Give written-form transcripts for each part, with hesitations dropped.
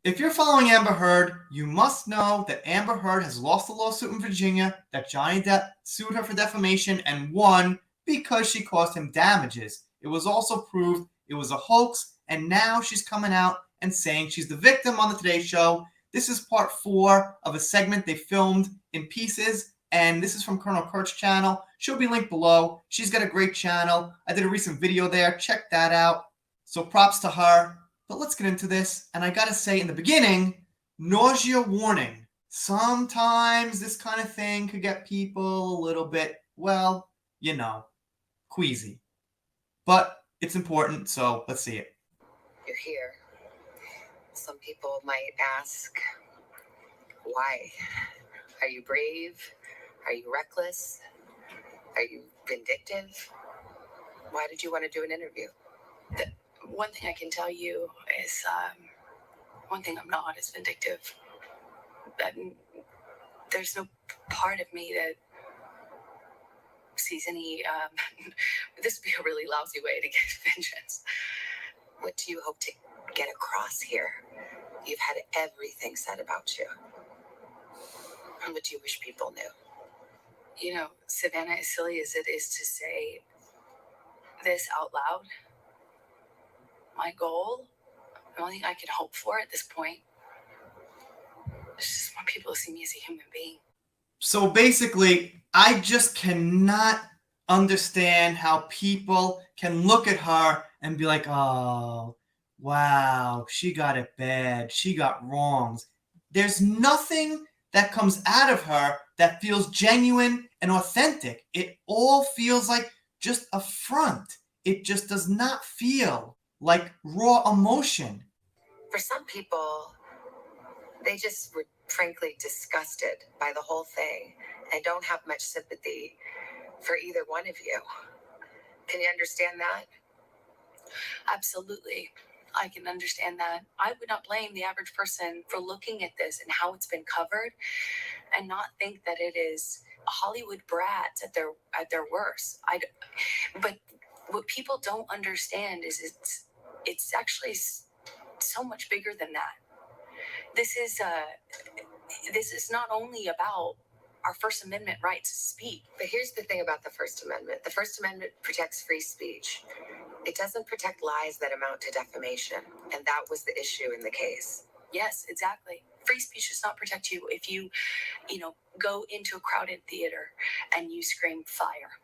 If you're following Amber Heard, you must know that Amber Heard has lost a lawsuit in Virginia, that Johnny Depp sued her for defamation and won because she caused him damages. It was also proved it was a hoax, and now she's coming out and saying she's the victim on the Today Show. This is part 4 of a segment they filmed in pieces, and this is from Colonel Kurt's channel. She'll be linked below. She's got a great channel. I did a recent video there. Check that out. So props to her. But let's get into this. And I gotta say in the beginning, nausea warning. Sometimes this kind of thing could get people a little bit, well, you know, queasy. But it's important, so let's see it. You're here. Some people might ask, why? Are you brave? Are you reckless? Are you vindictive? Why did you want to do an interview? One thing I can tell you is, one thing I'm not is vindictive. There's no part of me that sees any, this would be a really lousy way to get vengeance. What do you hope to get across here? You've had everything said about you. What do you wish people knew? You know, Savannah, as silly as it is to say this out loud, my goal, the only thing I can hope for at this point, is just want people to see me as a human being. So basically, I just cannot understand how people can look at her and be like, oh, wow, she got it bad. She got wrongs. There's nothing that comes out of her that feels genuine and authentic. It all feels like just a front. It just does not feel like raw emotion. For some people, they just were frankly disgusted by the whole thing and don't have much sympathy for either one of you. Can you understand that? Absolutely. I can understand that. I would not blame the average person for looking at this and how it's been covered and not think that it is Hollywood brats at their worst. But what people don't understand is it's actually so much bigger than that. This is not only about our First Amendment rights to speak. But here's the thing about the First Amendment. The First Amendment protects free speech. It doesn't protect lies that amount to defamation. And that was the issue in the case. Yes, exactly. Free speech does not protect you if you go into a crowded theater and you scream fire.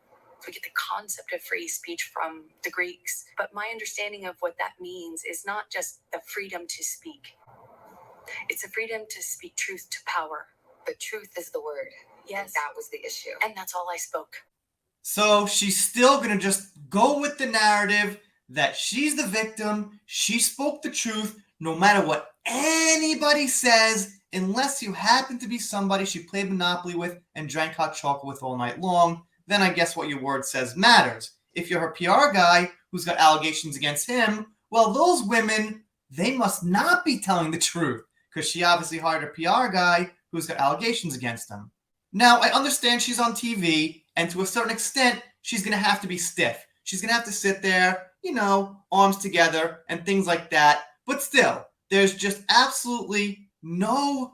We get the concept of free speech from the Greeks. But my understanding of what that means is not just the freedom to speak. It's a freedom to speak truth to power. But truth is the word. Yes. And that was the issue. And that's all I spoke. So she's still going to just go with the narrative that she's the victim. She spoke the truth no matter what anybody says, unless you happen to be somebody she played Monopoly with and drank hot chocolate with all night long. Then I guess what your word says matters. If you're her PR guy who's got allegations against him, well, those women, they must not be telling the truth because she obviously hired a PR guy who's got allegations against him. Now, I understand she's on TV, and to a certain extent, she's going to have to be stiff. She's going to have to sit there, arms together and things like that. But still, there's just absolutely no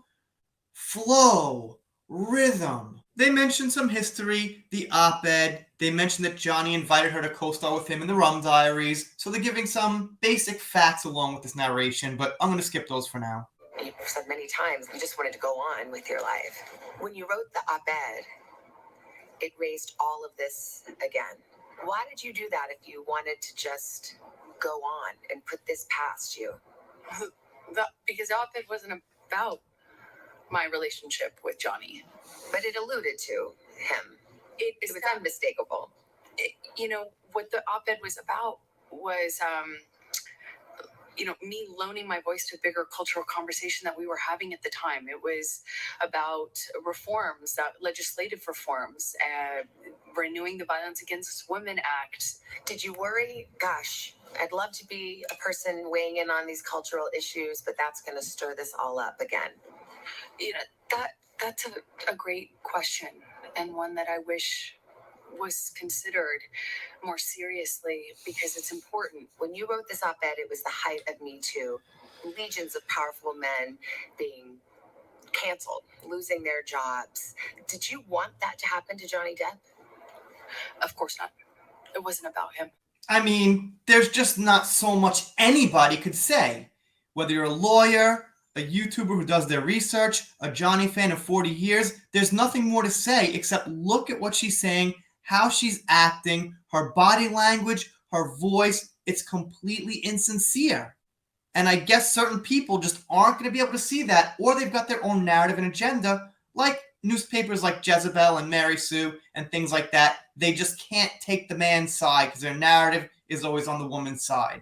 flow, rhythm. They mentioned some history, the op-ed. They mentioned that Johnny invited her to co-star with him in the Rum Diaries. So they're giving some basic facts along with this narration, but I'm going to skip those for now. You've said many times you just wanted to go on with your life. When you wrote the op-ed, it raised all of this again. Why did you do that if you wanted to just go on and put this past you? Because the op-ed wasn't about my relationship with Johnny. But it alluded to him. It was unmistakable. What the op-ed was about was, me loaning my voice to a bigger cultural conversation that we were having at the time. It was about reforms, legislative reforms, renewing the Violence Against Women Act. Did you worry? Gosh, I'd love to be a person weighing in on these cultural issues, but that's going to stir this all up again. That's a great question, and one that I wish was considered more seriously because it's important. When you wrote this op-ed, it was the height of Me Too. legions of powerful men being canceled, losing their jobs. Did you want that to happen to Johnny Depp? Of course not. It wasn't about him. I mean, there's just not so much anybody could say. Whether you're a lawyer, a YouTuber who does their research, a Johnny fan of 40 years, there's nothing more to say except look at what she's saying, how she's acting, her body language, her voice. It's completely insincere. And I guess certain people just aren't going to be able to see that, or they've got their own narrative and agenda, like newspapers like Jezebel and Mary Sue and things like that. They just can't take the man's side because their narrative is always on the woman's side.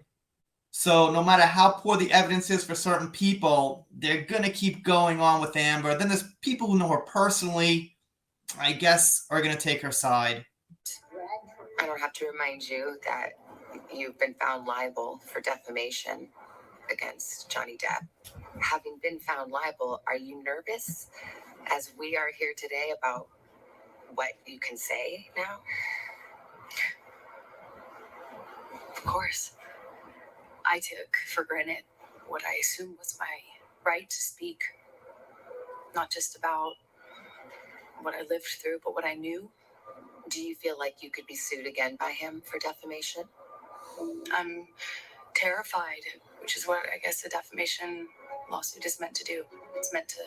So no matter how poor the evidence is for certain people, they're going to keep going on with Amber. Then there's people who know her personally, I guess, are going to take her side. I don't have to remind you that you've been found liable for defamation against Johnny Depp. Having been found liable, are you nervous as we are here today about what you can say now? Of course. I took for granted what I assumed was my right to speak, not just about what I lived through, but what I knew. Do you feel like you could be sued again by him for defamation? I'm terrified, which is what I guess a defamation lawsuit is meant to do. It's meant to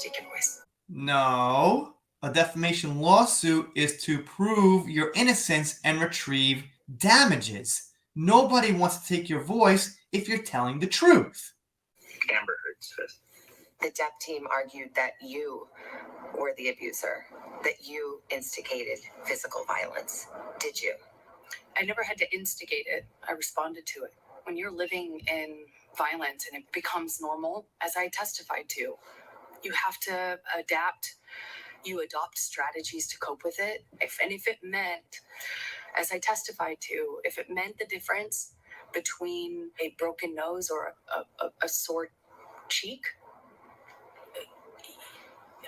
take your voice. No, a defamation lawsuit is to prove your innocence and retrieve damages. Nobody wants to take your voice if you're telling the truth. Amber Heard's fist. The Depp team argued that you were the abuser, that you instigated physical violence. Did you? I never had to instigate it. I responded to it. When you're living in violence and it becomes normal, as I testified to, you have to adapt. You adopt strategies to cope with it. If it meant, as I testified to, if it meant the difference between a broken nose or a sore cheek,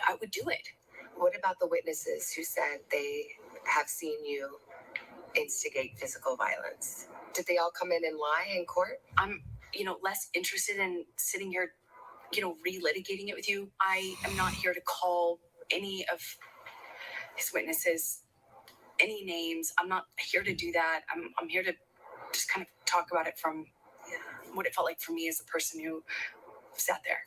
I would do it. What about the witnesses who said they have seen you instigate physical violence? Did they all come in and lie in court? I'm, less interested in sitting here, relitigating it with you. I am not here to call any of his witnesses any names. I'm not here to do that. I'm here to just kind of talk about it from what it felt like for me as a person who sat there.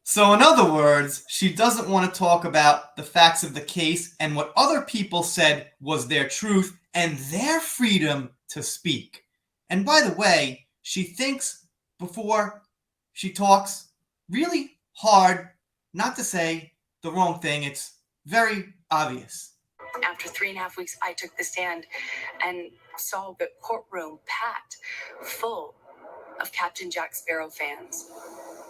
So in other words, she doesn't want to talk about the facts of the case and what other people said was their truth and their freedom to speak. And by the way, she thinks before she talks really hard not to say the wrong thing. It's very obvious. After 3.5 weeks, I took the stand and saw the courtroom packed full of Captain Jack Sparrow fans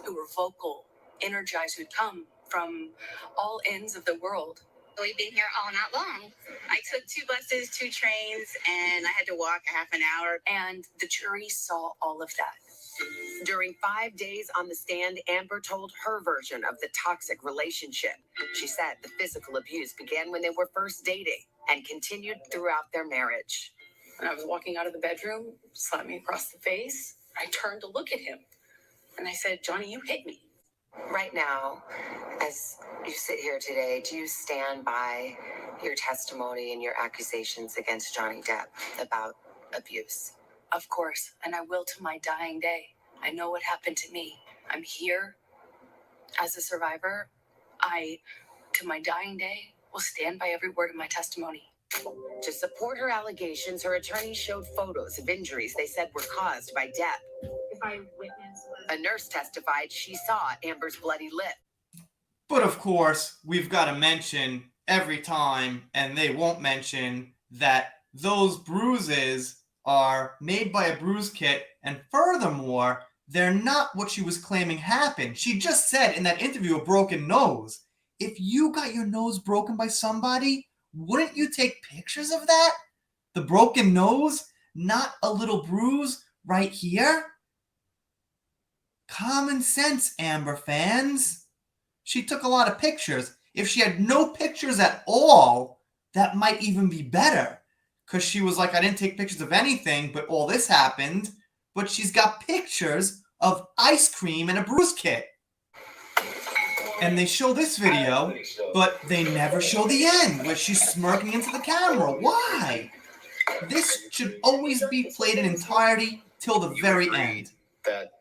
who were vocal, energized, who'd come from all ends of the world. We've been here all night long. I took 2 buses, 2 trains, and I had to walk a half an hour. And the jury saw all of that. During 5 days on the stand, Amber told her version of the toxic relationship. She said the physical abuse began when they were first dating and continued throughout their marriage. When I was walking out of the bedroom, slapped me across the face, I turned to look at him. And I said, "Johnny, you hit me." Right now, as you sit here today, do you stand by your testimony and your accusations against Johnny Depp about abuse? Of course, and I will to my dying day. I know what happened to me. I'm here as a survivor. To my dying day, will stand by every word of my testimony. To support her allegations, her attorney showed photos of injuries they said were caused by Depp. If I witnessed, A nurse testified she saw Amber's bloody lip. But of course, we've got to mention every time, and they won't mention, that those bruises are made by a bruise kit, and furthermore, they're not what she was claiming happened. She just said in that interview a broken nose. If you got your nose broken by somebody, wouldn't you take pictures of that? The broken nose, not a little bruise right here? Common sense, Amber fans. She took a lot of pictures. If she had no pictures at all, that might even be better. Because she was like, I didn't take pictures of anything, but all this happened. but she's got pictures of ice cream and a bruise kit. And they show this video, but they never show the end where she's smirking into the camera. Why? This should always be played in entirety till the very end. That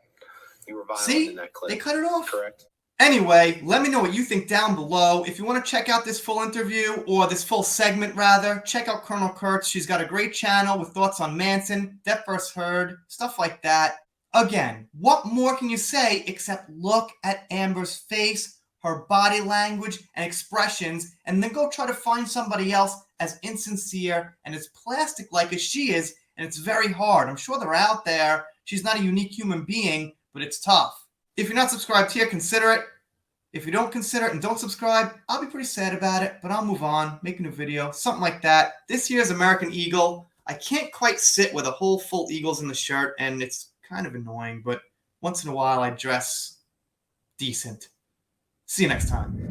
you were violent See? in that clip. They cut it off. Correct. Anyway, let me know what you think down below. If you want to check out this full interview, or this full segment rather, check out Colonel Kurtz. She's got a great channel with thoughts on Manson, Death First Heard, stuff like that. Again, what more can you say except look at Amber's face, her body language and expressions, and then go try to find somebody else as insincere and as plastic-like as she is, and it's very hard. I'm sure they're out there. She's not a unique human being, but it's tough. If you're not subscribed here, consider it. If you don't consider it and don't subscribe, I'll be pretty sad about it, but I'll move on, make a new video, something like that. This year's American Eagle. I can't quite sit with a whole full Eagles in the shirt, and it's kind of annoying, but once in a while I dress decent. See you next time.